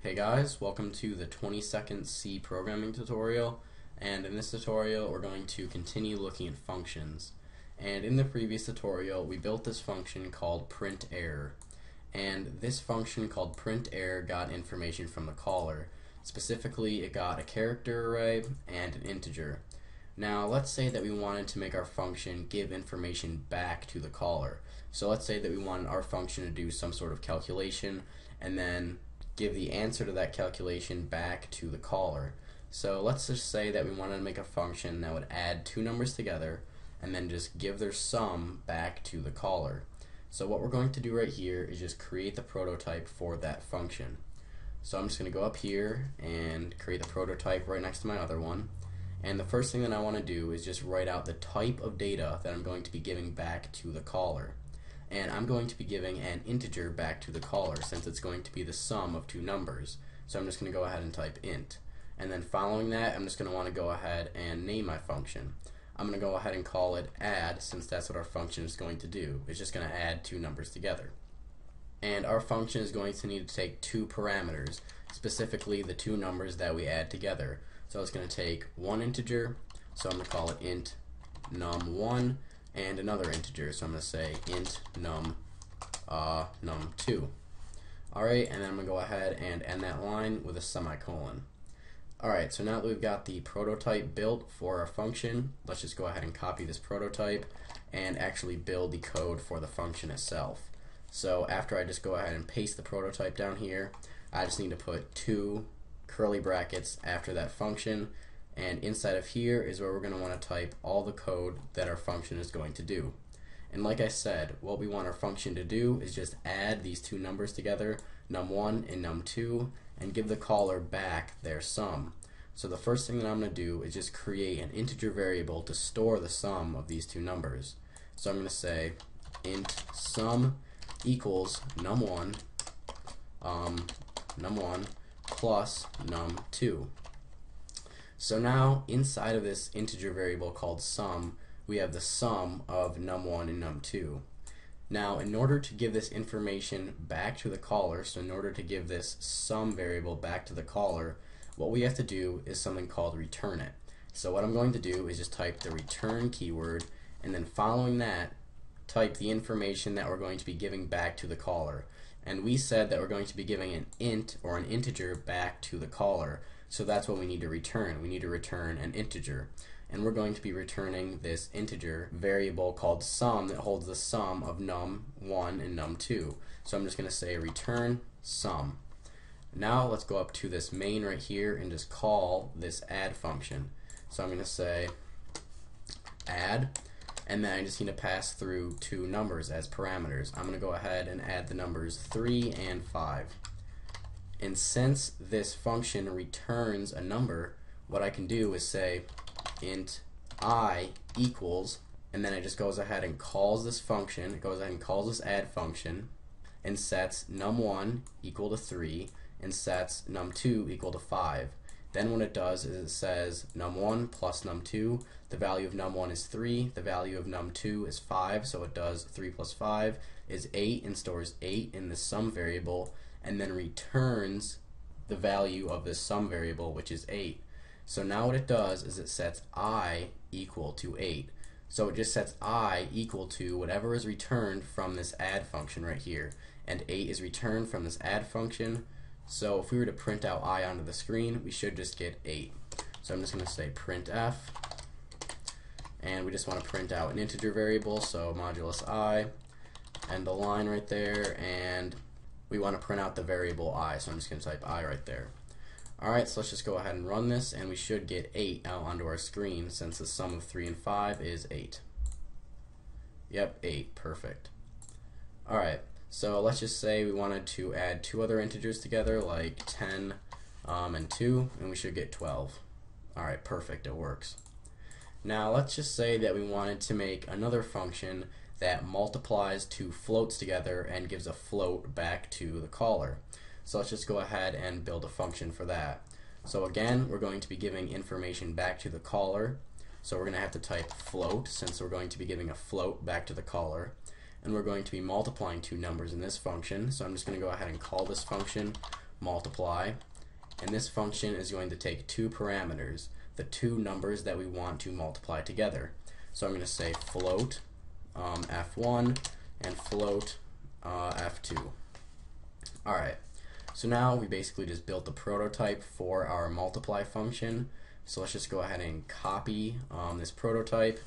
Hey guys, welcome to the 20-second C programming tutorial, and in this tutorial we're going to continue looking at functions. And in the previous tutorial we built this function called printError, and this function called printError got information from the caller. Specifically, it got a character array and an integer. Now let's say that we wanted to make our function give information back to the caller. So let's say that we wanted our function to do some sort of calculation and then give the answer to that calculation back to the caller. So let's just say that we wanted to make a function that would add two numbers together and then just give their sum back to the caller. So what we're going to do right here is just create the prototype for that function. So I'm just going to go up here and create the prototype right next to my other one. And the first thing that I want to do is just write out the type of data that I'm going to be giving back to the caller. And I'm going to be giving an integer back to the caller since it's going to be the sum of two numbers. So I'm just going to go ahead and type int. And then following that, I'm just going to want to go ahead and name my function. I'm going to go ahead and call it add, since that's what our function is going to do. It's just going to add two numbers together. And our function is going to need to take two parameters, specifically the two numbers that we add together. So it's going to take one integer, so I'm going to call it int num1, and another integer, so I'm going to say int num2. Alright, and then I'm going to go ahead and end that line with a semicolon. Alright, so now that we've got the prototype built for our function, let's just go ahead and copy this prototype and actually build the code for the function itself. So after I just go ahead and paste the prototype down here, I just need to put two curly brackets after that function, and inside of here is where we're going to want to type all the code that our function is going to do. And like I said, what we want our function to do is just add these two numbers together, num1 and num2, and give the caller back their sum. So the first thing that I'm going to do is just create an integer variable to store the sum of these two numbers. So I'm going to say int sum equals num1 plus num2. So now inside of this integer variable called sum, we have the sum of num1 and num2. Now in order to give this information back to the caller, so in order to give this sum variable back to the caller, what we have to do is something called return it. So what I'm going to do is just type the return keyword, and then following that type the information that we're going to be giving back to the caller. And we said that we're going to be giving an int or an integer back to the caller. So that's what we need to return. We need to return an integer. And we're going to be returning this integer variable called sum that holds the sum of num1 and num2. So I'm just going to say return sum. Now let's go up to this main right here and just call this add function. So I'm going to say add, and then I just need to pass through two numbers as parameters. I'm going to go ahead and add the numbers 3 and 5. And since this function returns a number, what I can do is say int I equals, and then it just goes ahead and calls this function, it goes ahead and calls this add function, and sets num1 equal to 3, and sets num2 equal to 5. Then what it does is it says num1 plus num2, the value of num1 is 3, the value of num2 is 5, so it does 3 plus 5 is 8 and stores 8 in the sum variable, and then returns the value of this sum variable, which is 8. So now what it does is it sets I equal to 8. So it just sets I equal to whatever is returned from this add function right here, and 8 is returned from this add function. So if we were to print out I onto the screen, we should just get 8. So I'm just going to say printf, and we just want to print out an integer variable, so modulus I, and the line right there, and we want to print out the variable I, so I'm just going to type I right there. Alright, so let's just go ahead and run this, and we should get 8 out onto our screen since the sum of 3 and 5 is 8. Yep, 8, perfect. Alright, so let's just say we wanted to add two other integers together, like 10 and 2, and we should get 12. Alright, perfect, it works. Now let's just say that we wanted to make another function that multiplies two floats together and gives a float back to the caller. So let's just go ahead and build a function for that. So again, we're going to be giving information back to the caller. So we're going to have to type float, since we're going to be giving a float back to the caller. And we're going to be multiplying two numbers in this function. So I'm just going to go ahead and call this function multiply, and this function is going to take two parameters, the two numbers that we want to multiply together. So I'm going to say float f1 and float f2. Alright, so now we basically just built the prototype for our multiply function. So let's just go ahead and copy this prototype,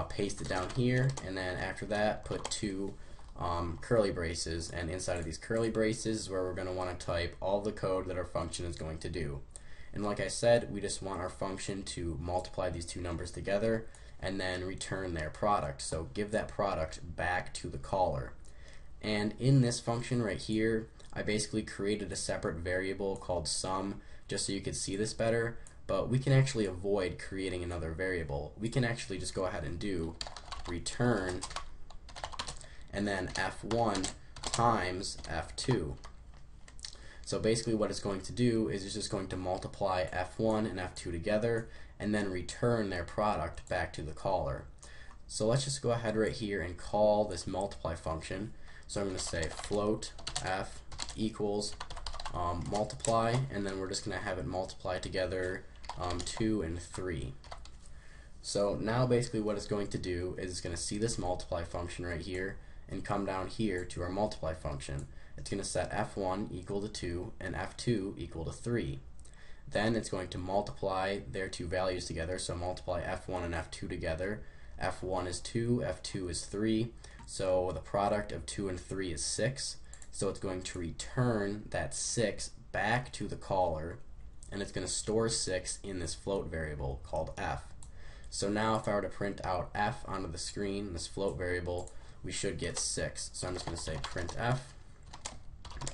paste it down here, and then after that put two curly braces, and inside of these curly braces is where we're going to want to type all the code that our function is going to do. And like I said, we just want our function to multiply these two numbers together and then return their product. So give that product back to the caller. And in this function right here, I basically created a separate variable called sum just so you could see this better, but we can actually avoid creating another variable. We can actually just go ahead and do return and then f1 times f2. So basically what it's going to do is it's just going to multiply f1 and f2 together and then return their product back to the caller. So let's just go ahead right here and call this multiply function. So I'm going to say float f equals multiply, and then we're just going to have it multiply together 2 and 3. So now basically what it's going to do is it's going to see this multiply function right here and come down here to our multiply function. It's going to set f1 equal to 2 and f2 equal to 3. Then it's going to multiply their two values together, so multiply f1 and f2 together. f1 is 2, f2 is 3, so the product of 2 and 3 is 6. So it's going to return that 6 back to the caller, and it's going to store 6 in this float variable called f. So now if I were to print out f onto the screen, this float variable, we should get 6. So I'm just going to say print f,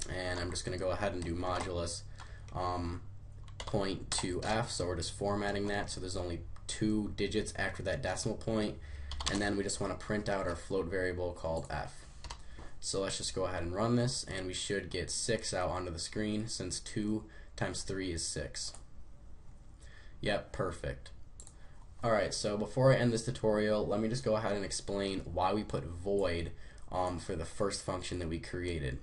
and I'm just going to go ahead and do modulus point to f, so we're just formatting that so there's only 2 digits after that decimal point, and then we just want to print out our float variable called f. So let's just go ahead and run this, and we should get 6 out onto the screen since 2 times 3 is 6. Yep, perfect. Alright, so before I end this tutorial, let me just go ahead and explain why we put void for the first function that we created.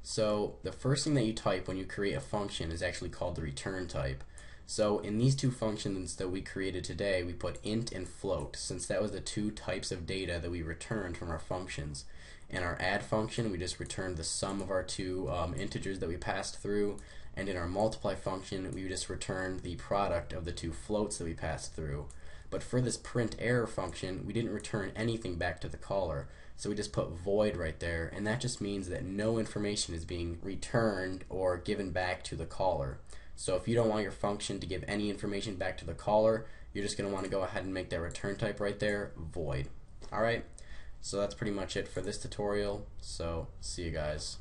So the first thing that you type when you create a function is actually called the return type. So in these two functions that we created today, we put int and float, since that was the two types of data that we returned from our functions. In our add function, we just returned the sum of our two integers that we passed through, and in our multiply function, we just returned the product of the two floats that we passed through. But for this print error function, we didn't return anything back to the caller, so we just put void right there, and that just means that no information is being returned or given back to the caller. So if you don't want your function to give any information back to the caller, you're just going to want to go ahead and make that return type right there void. Alright, so that's pretty much it for this tutorial, so see you guys.